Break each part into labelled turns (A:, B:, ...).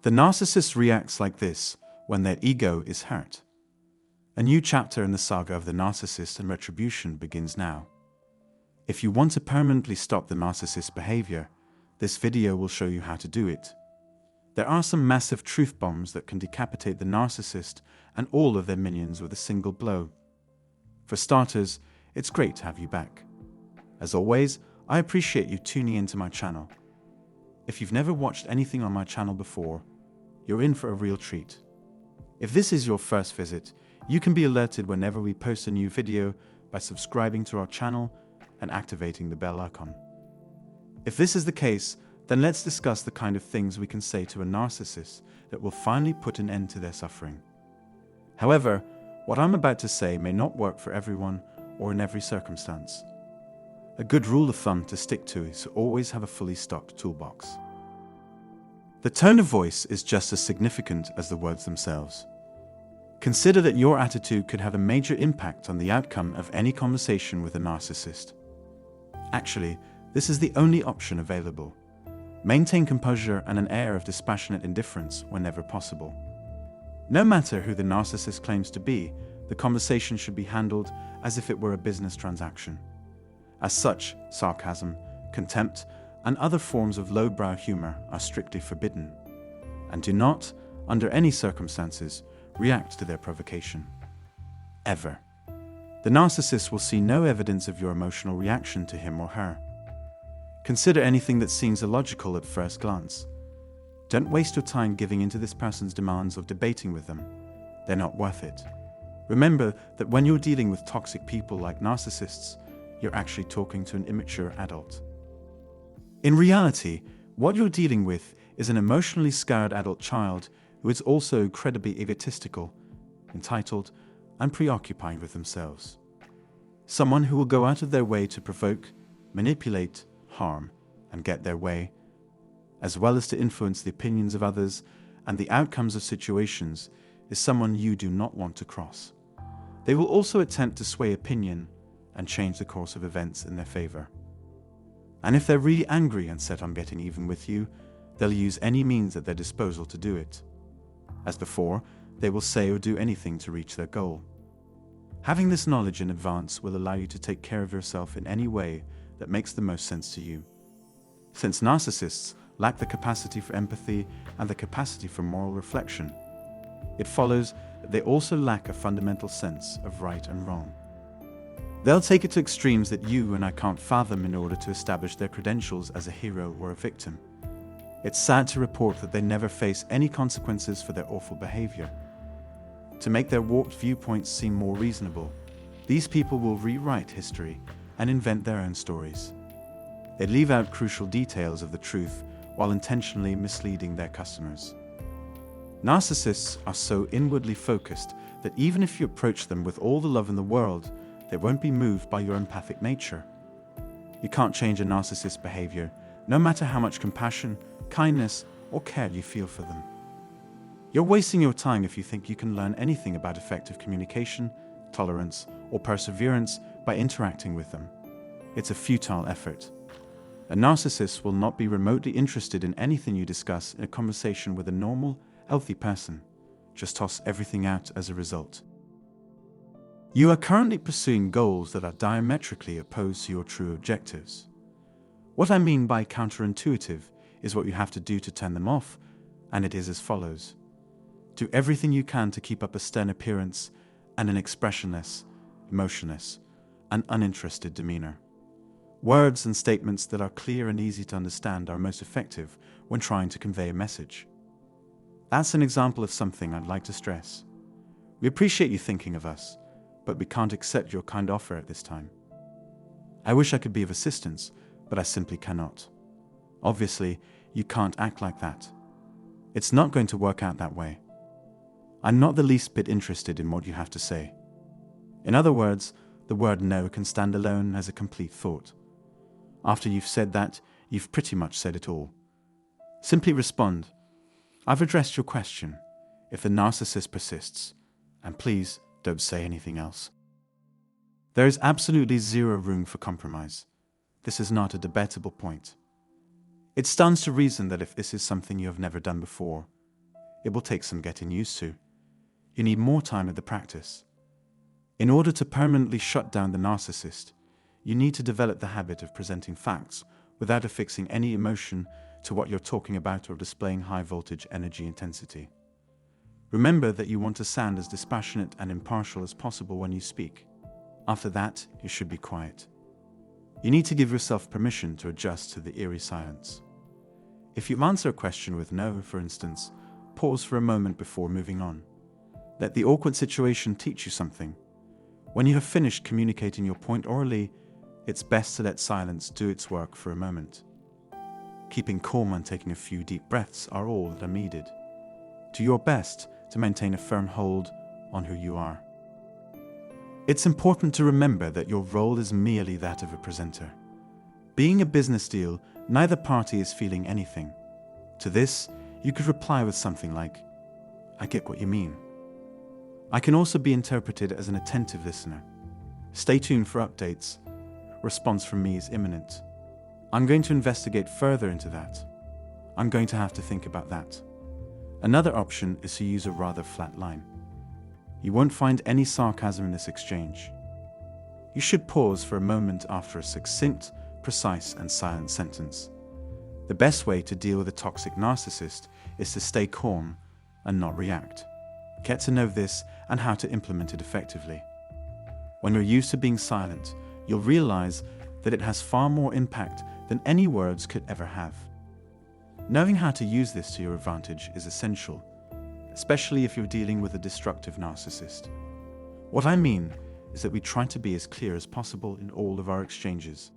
A: The narcissist reacts like this when their ego is hurt. A new chapter in the saga of the narcissist and retribution begins now. If you want to permanently stop the narcissist's behavior, this video will show you how to do it. There are some massive truth bombs that can decapitate the narcissist and all of their minions with a single blow. For starters, it's great to have you back. As always, I appreciate you tuning into my channel. If you've never watched anything on my channel before, you're in for a real treat. If this is your first visit, you can be alerted whenever we post a new video by subscribing to our channel and activating the bell icon. If this is the case, then let's discuss the kind of things we can say to a narcissist that will finally put an end to their suffering. However, what I'm about to say may not work for everyone or in every circumstance. A good rule of thumb to stick to is to always have a fully stocked toolbox. The tone of voice is just as significant as the words themselves. Consider that your attitude could have a major impact on the outcome of any conversation with a narcissist. Actually, this is the only option available. Maintain composure and an air of dispassionate indifference whenever possible. No matter who the narcissist claims to be, the conversation should be handled as if it were a business transaction. As such, sarcasm, contempt, and other forms of lowbrow humor are strictly forbidden, and do not, under any circumstances, react to their provocation. Ever. The narcissist will see no evidence of your emotional reaction to him or her. Consider anything that seems illogical at first glance. Don't waste your time giving in to this person's demands or debating with them. They're not worth it. Remember that when you're dealing with toxic people like narcissists, you're actually talking to an immature adult. In reality, what you're dealing with is an emotionally scarred adult child who is also incredibly egotistical, entitled, and preoccupied with themselves. Someone who will go out of their way to provoke, manipulate, harm, and get their way, as well as to influence the opinions of others and the outcomes of situations, is someone you do not want to cross. They will also attempt to sway opinion and change the course of events in their favor. And if they're really angry and set on getting even with you, they'll use any means at their disposal to do it. As before, they will say or do anything to reach their goal. Having this knowledge in advance will allow you to take care of yourself in any way that makes the most sense to you. Since narcissists lack the capacity for empathy and the capacity for moral reflection, it follows that they also lack a fundamental sense of right and wrong. They'll take it to extremes that you and I can't fathom in order to establish their credentials as a hero or a victim. It's sad to report that they never face any consequences for their awful behavior. To make their warped viewpoints seem more reasonable, these people will rewrite history and invent their own stories. They leave out crucial details of the truth while intentionally misleading their customers. Narcissists are so inwardly focused that even if you approach them with all the love in the world, they won't be moved by your empathic nature. You can't change a narcissist's behavior, no matter how much compassion, kindness, or care you feel for them. You're wasting your time if you think you can learn anything about effective communication, tolerance, or perseverance by interacting with them. It's a futile effort. A narcissist will not be remotely interested in anything you discuss in a conversation with a normal, healthy person. Just toss everything out as a result. You are currently pursuing goals that are diametrically opposed to your true objectives. What I mean by counterintuitive is what you have to do to turn them off, and it is as follows. Do everything you can to keep up a stern appearance and an expressionless, emotionless, and uninterested demeanor. Words and statements that are clear and easy to understand are most effective when trying to convey a message. That's an example of something I'd like to stress. We appreciate you thinking of us, but we can't accept your kind offer at this time. I wish I could be of assistance, but I simply cannot. Obviously, you can't act like that. It's not going to work out that way. I'm not the least bit interested in what you have to say. In other words, the word no can stand alone as a complete thought. After you've said that, you've pretty much said it all. Simply respond, "I've addressed your question," if the narcissist persists, and please don't say anything else. There is absolutely zero room for compromise. This is not a debatable point. It stands to reason that if this is something you have never done before, It will take some getting used to. You need more time at the practice. In order to permanently shut down the narcissist, you need to develop the habit of presenting facts without affixing any emotion to what you're talking about or displaying high voltage energy intensity. Remember that you want to sound as dispassionate and impartial as possible when you speak. After that, you should be quiet. You need to give yourself permission to adjust to the eerie silence. If you answer a question with no, for instance, pause for a moment before moving on. Let the awkward situation teach you something. When you have finished communicating your point orally, it's best to let silence do its work for a moment. Keeping calm and taking a few deep breaths are all that are needed. Do your best to maintain a firm hold on who you are. It's important to remember that your role is merely that of a presenter. Being a business deal, neither party is feeling anything. To this, you could reply with something like, "I get what you mean." I can also be interpreted as an attentive listener. Stay tuned for updates. Response from me is imminent. I'm going to investigate further into that. I'm going to have to think about that. Another option is to use a rather flat line. You won't find any sarcasm in this exchange. You should pause for a moment after a succinct, precise, and silent sentence. The best way to deal with a toxic narcissist is to stay calm and not react. Get to know this and how to implement it effectively. When you're used to being silent, you'll realize that it has far more impact than any words could ever have. Knowing how to use this to your advantage is essential, especially if you're dealing with a destructive narcissist. What I mean is that we try to be as clear as possible in all of our exchanges.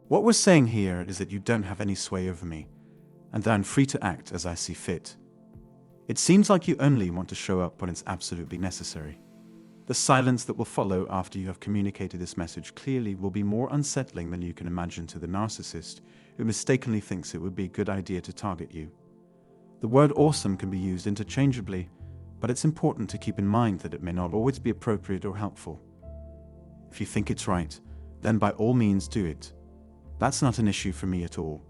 A: What we're saying here is that you don't have any sway over me, and that I'm free to act as I see fit. It seems like you only want to show up when it's absolutely necessary. The silence that will follow after you have communicated this message clearly will be more unsettling than you can imagine to the narcissist, who mistakenly thinks it would be a good idea to target you. The word awesome can be used interchangeably, but it's important to keep in mind that it may not always be appropriate or helpful. If you think it's right, then by all means do it. That's not an issue for me at all.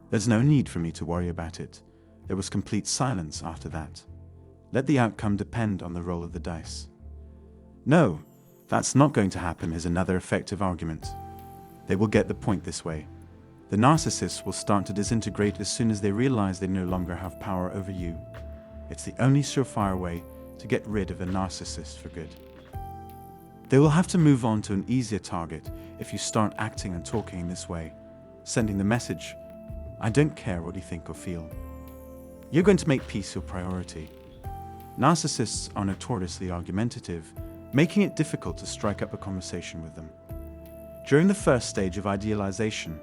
A: There's no need for me to worry about it. There was complete silence after that. Let the outcome depend on the roll of the dice. No, that's not going to happen is another effective argument. They will get the point this way. The narcissists will start to disintegrate as soon as they realize they no longer have power over you. It's the only surefire way to get rid of a narcissist for good. They will have to move on to an easier target if you start acting and talking in this way, sending the message, "I don't care what you think or feel." You're going to make peace your priority. Narcissists are notoriously argumentative, making it difficult to strike up a conversation with them. During the first stage of idealization,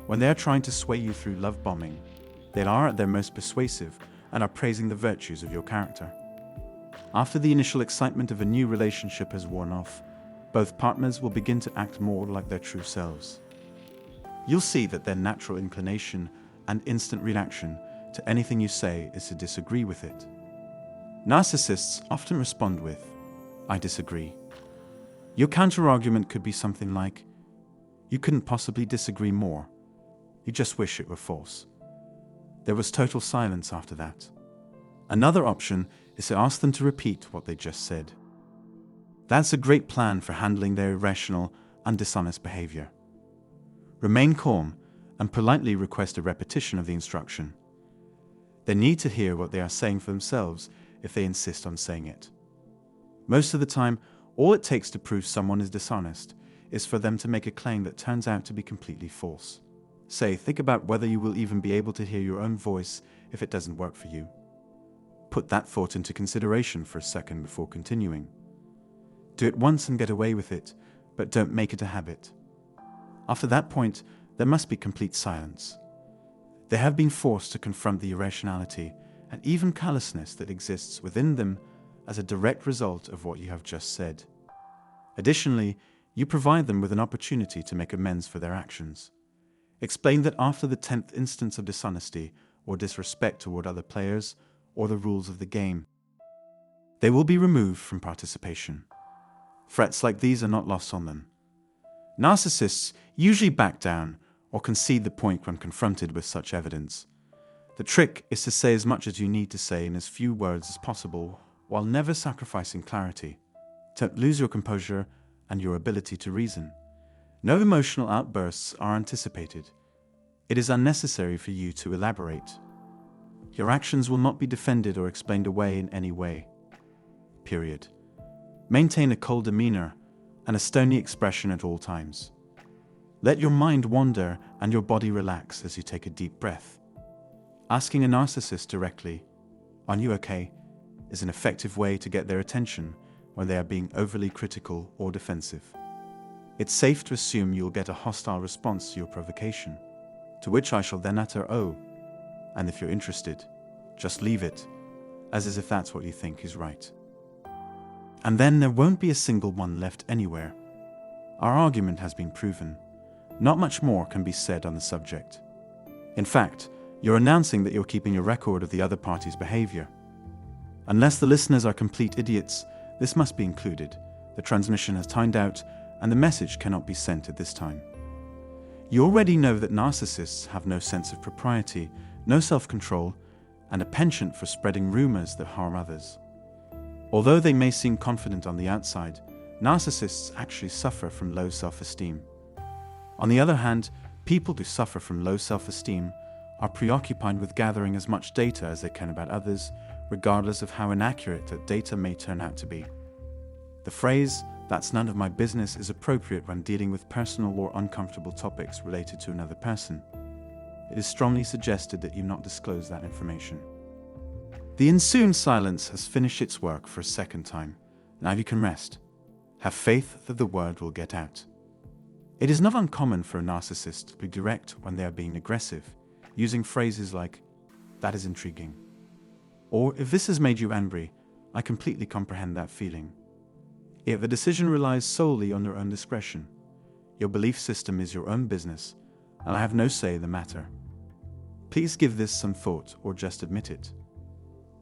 A: when they are trying to sway you through love bombing, they are at their most persuasive and are praising the virtues of your character. After the initial excitement of a new relationship has worn off, both partners will begin to act more like their true selves. You'll see that their natural inclination and instant reaction to anything you say is to disagree with it. Narcissists often respond with, "I disagree." Your counter-argument could be something like, "You couldn't possibly disagree more. You just wish it were false." There was total silence after that. Another option is to ask them to repeat what they just said. That's a great plan for handling their irrational and dishonest behavior. Remain calm and politely request a repetition of the instruction. They need to hear what they are saying for themselves if they insist on saying it. Most of the time, all it takes to prove someone is dishonest is for them to make a claim that turns out to be completely false. Say, think about whether you will even be able to hear your own voice if it doesn't work for you. Put that thought into consideration for a second before continuing. Do it once and get away with it, but don't make it a habit. After that point, there must be complete silence. They have been forced to confront the irrationality and even callousness that exists within them as a direct result of what you have just said. Additionally, you provide them with an opportunity to make amends for their actions. Explain that after the 10th instance of dishonesty or disrespect toward other players or the rules of the game, they will be removed from participation. Threats like these are not lost on them. Narcissists usually back down or concede the point when confronted with such evidence. The trick is to say as much as you need to say in as few words as possible, while never sacrificing clarity. Don't lose your composure and your ability to reason. No emotional outbursts are anticipated. It is unnecessary for you to elaborate. Your actions will not be defended or explained away in any way. Period. Maintain a cold demeanor and a stony expression at all times. Let your mind wander and your body relax as you take a deep breath. Asking a narcissist directly, "Are you okay?" is an effective way to get their attention when they are being overly critical or defensive. It's safe to assume you'll get a hostile response to your provocation, to which I shall then utter, "Oh," and if you're interested, just leave it, as if that's what you think is right. And then there won't be a single one left anywhere. Our argument has been proven. Not much more can be said on the subject. In fact, you're announcing that you're keeping a record of the other party's behavior. Unless the listeners are complete idiots, this must be included. The transmission has timed out, and the message cannot be sent at this time. You already know that narcissists have no sense of propriety, no self-control, and a penchant for spreading rumors that harm others. Although they may seem confident on the outside, narcissists actually suffer from low self-esteem. On the other hand, people who suffer from low self-esteem are preoccupied with gathering as much data as they can about others, regardless of how inaccurate that data may turn out to be. The phrase, "that's none of my business," is appropriate when dealing with personal or uncomfortable topics related to another person. It is strongly suggested that you not disclose that information. The ensuing silence has finished its work for a second time. Now you can rest. Have faith that the word will get out. It is not uncommon for a narcissist to be direct when they are being aggressive, using phrases like, "That is intriguing," or "If this has made you angry, I completely comprehend that feeling." Yet the decision relies solely on your own discretion. Your belief system is your own business, and I have no say in the matter. Please give this some thought or just admit it.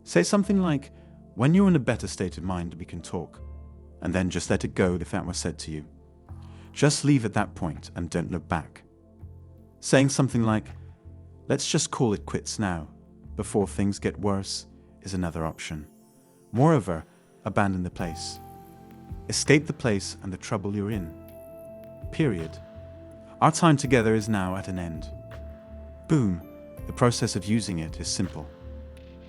A: Say something like, "When you're in a better state of mind, we can talk," and then just let it go if that was said to you. Just leave at that point and don't look back. Saying something like, "Let's just call it quits now, before things get worse," is another option. Moreover, abandon the place. Escape the place and the trouble you're in. Period. Our time together is now at an end. Boom. The process of using it is simple.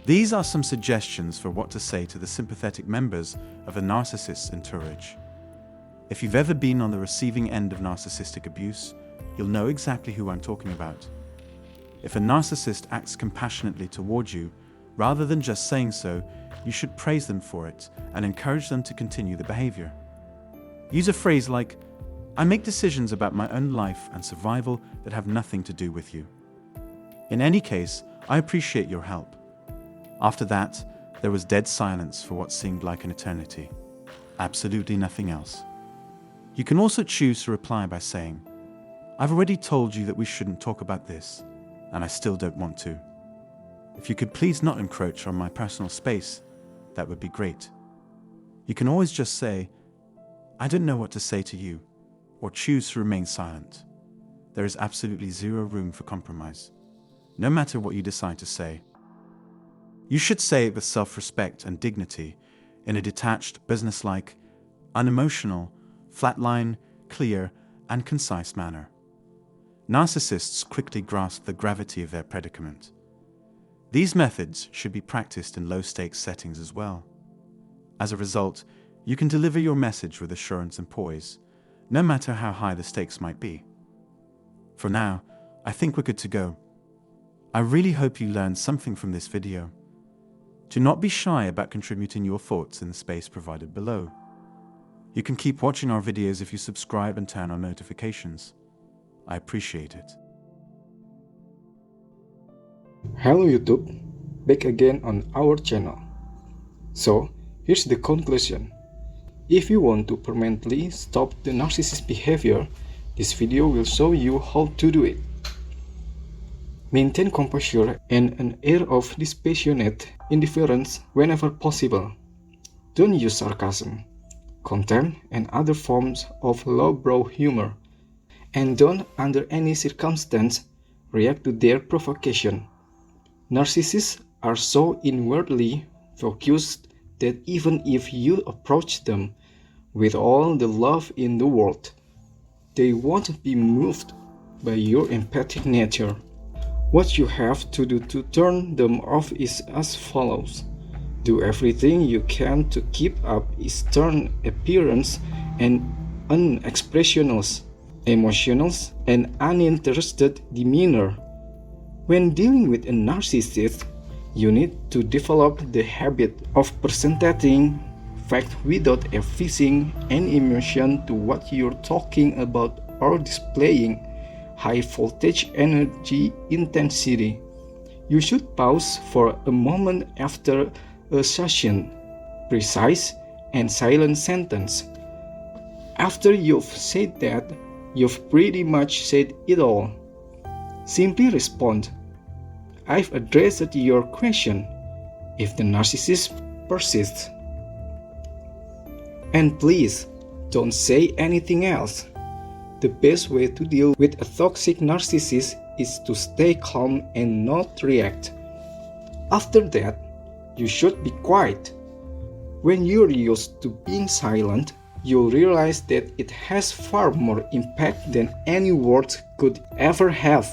A: These are some suggestions for what to say to the sympathetic members of a narcissist's entourage. If you've ever been on the receiving end of narcissistic abuse, you'll know exactly who I'm talking about. If a narcissist acts compassionately toward you, rather than just saying so, you should praise them for it and encourage them to continue the behavior. Use a phrase like, "I make decisions about my own life and survival that have nothing to do with you. In any case, I appreciate your help." After that, there was dead silence for what seemed like an eternity. Absolutely nothing else. You can also choose to reply by saying, "I've already told you that we shouldn't talk about this, and I still don't want to. If you could please not encroach on my personal space, that would be great." You can always just say, "I don't know what to say to you," or choose to remain silent. There is absolutely zero room for compromise, no matter what you decide to say. You should say it with self-respect and dignity, in a detached, businesslike, unemotional, flatline, clear, and concise manner. Narcissists quickly grasp the gravity of their predicament. These methods should be practiced in low-stakes settings as well. As a result, you can deliver your message with assurance and poise, no matter how high the stakes might be. For now, I think we're good to go. I really hope you learned something from this video. Do not be shy about contributing your thoughts in the space provided below. You can keep watching our videos if you subscribe and turn on notifications. I appreciate it.
B: Hello YouTube, back again on our channel. So, here's the conclusion. If you want to permanently stop the narcissist behavior, this video will show you how to do it. Maintain composure and an air of dispassionate indifference whenever possible. Don't use sarcasm, contempt, and other forms of lowbrow humor. And don't, under any circumstance, react to their provocation. Narcissists are so inwardly focused that even if you approach them with all the love in the world, they won't be moved by your empathic nature. What you have to do to turn them off is as follows. Do everything you can to keep up a stern appearance and unexpressionless, emotional, and uninterested demeanor. When dealing with a narcissist, you need to develop the habit of presenting facts without affixing any emotion to what you're talking about or displaying high voltage energy intensity. You should pause for a moment after a session, precise and silent sentence. After you've said that, you've pretty much said it all. Simply respond, "I've addressed your question," if the narcissist persists. And please, don't say anything else. The best way to deal with a toxic narcissist is to stay calm and not react. After that, you should be quiet. When you're used to being silent, you'll realize that it has far more impact than any words could ever have.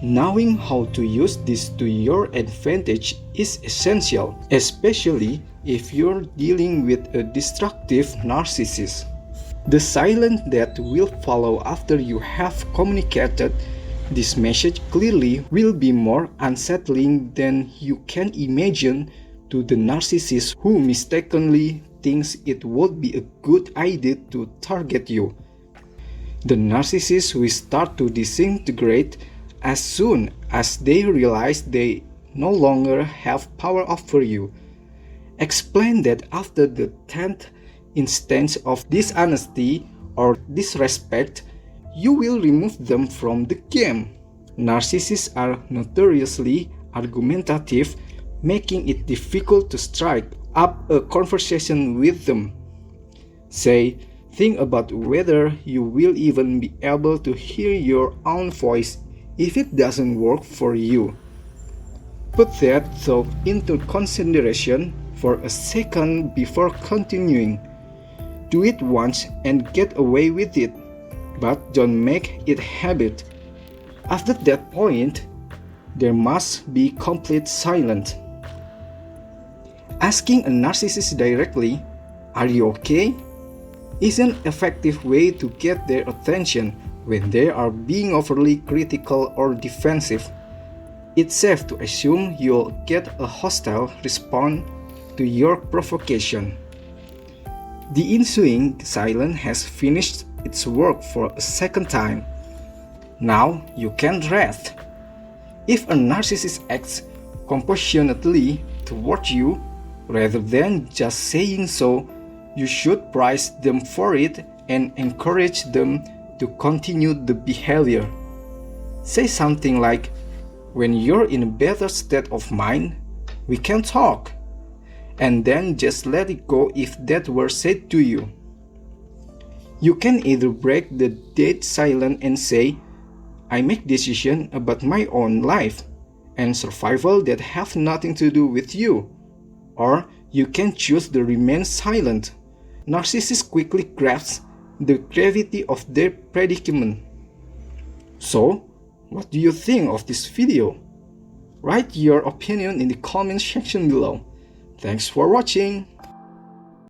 B: Knowing how to use this to your advantage is essential, especially if you're dealing with a destructive narcissist. The silence that will follow after you have communicated this message clearly will be more unsettling than you can imagine to the narcissist who mistakenly thinks it would be a good idea to target you. The narcissist will start to disintegrate as soon as they realize they no longer have power over you. Explain that after the 10th instance of dishonesty or disrespect, you will remove them from the game. Narcissists are notoriously argumentative, making it difficult to strike up a conversation with them. Say, think about whether you will even be able to hear your own voice if it doesn't work for you. Put that thought into consideration for a second before continuing. Do it once and get away with it, but don't make it a habit. After that point, there must be complete silence. Asking a narcissist directly, "Are you okay?" is an effective way to get their attention when they are being overly critical or defensive. It's safe to assume you'll get a hostile response to your provocation. The ensuing silence has finished its work for a second time. Now you can rest. If a narcissist acts compassionately toward you, rather than just saying so, you should praise them for it and encourage them to continue the behavior. Say something like, "When you're in a better state of mind, we can talk," and then just let it go if that were said to you. You can either break the dead silence and say, "I make decisions about my own life and survival that have nothing to do with you," or you can choose to remain silent. Narcissists quickly grasp the gravity of their predicament. So, what do you think of this video? Write your opinion in the comment section below. Thanks for watching.